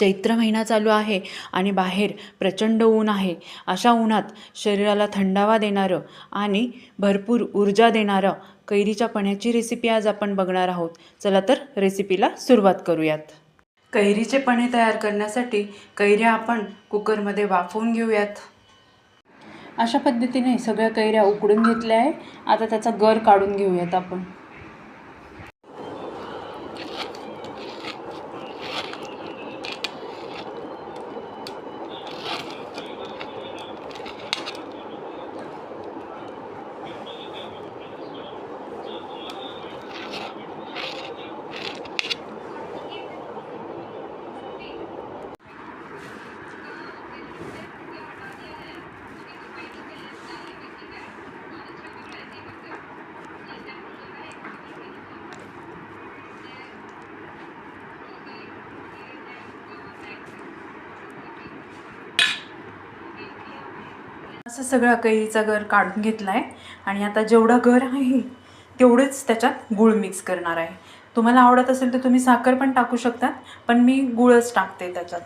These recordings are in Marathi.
चैत्र महिना चालू आहे आणि बाहेर प्रचंड ऊन आहे. अशा उन्हात शरीराला थंडावा देणारं आणि भरपूर ऊर्जा देणारं कैरीच्या पन्ह्याची रेसिपी आज आपण बघणार आहोत. चला तर रेसिपीला सुरुवात करूयात. कैरीचे पन्हे तयार करण्यासाठी कैऱ्या आपण कुकरमध्ये वाफवून घेऊयात. अशा पद्धतीने सगळ्या कैऱ्या उकडून घेतल्या आहे. आता त्याचा गर काढून घेऊयात आपण. असं सगळा कैरीचा गर काढून घेतला आहे आणि आता जेवढा गर आहे तेवढेच त्याच्यात गूळ मिक्स करणार आहे. तुम्हाला आवडत असेल तर तुम्ही साखर पण टाकू शकता, पण मी गूळच टाकते त्याच्यात.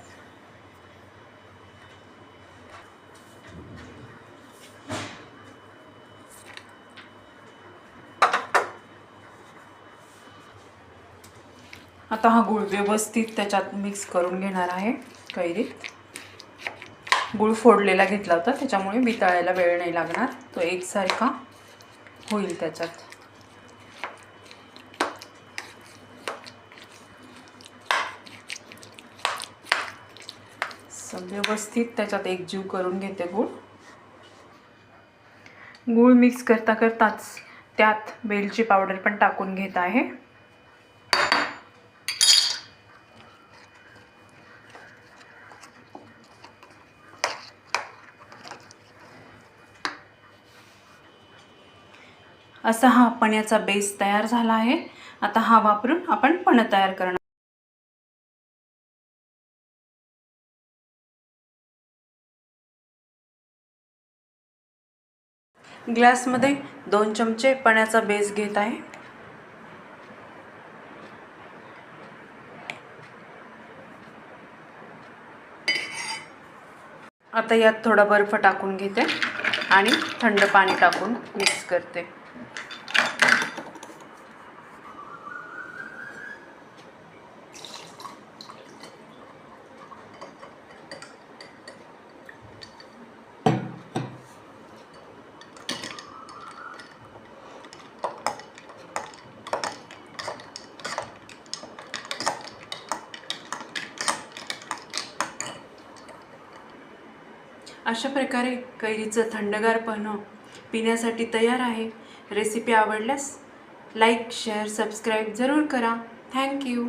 आता हा गूळ व्यवस्थित त्याच्यात मिक्स करून घेणार आहे कैरीत. गूळ फोडलेला घेतला होता त्याच्यामुळे वितळायला वेळ नाही लागणार, तो एकसारखा होईल त्याच्यात. व्यवस्थित त्याच्यात एकजीव करून घेते गूळ. गूळ मिक्स करता करताच त्यात वेलची पावडर पण टाकून घेत आहे. असा हा पन्ह्याचा बेस तयार झाला आहे. आता हा वापरून आपण पन्हं तयार करणार. ग्लासमध्ये 2 चमचे पन्ह्याचा बेस घेत आहे. आता यात थोडा बर्फ टाकून घेते आणि थंड पाणी टाकून मिक्स करते. अशा प्रकारे कैरीचं थंडगार पन्हं पिण्यासाठी तयार आहे. रेसिपी आवडल्यास लाईक, शेअर, सबस्क्राईब जरूर करा. थँक्यू.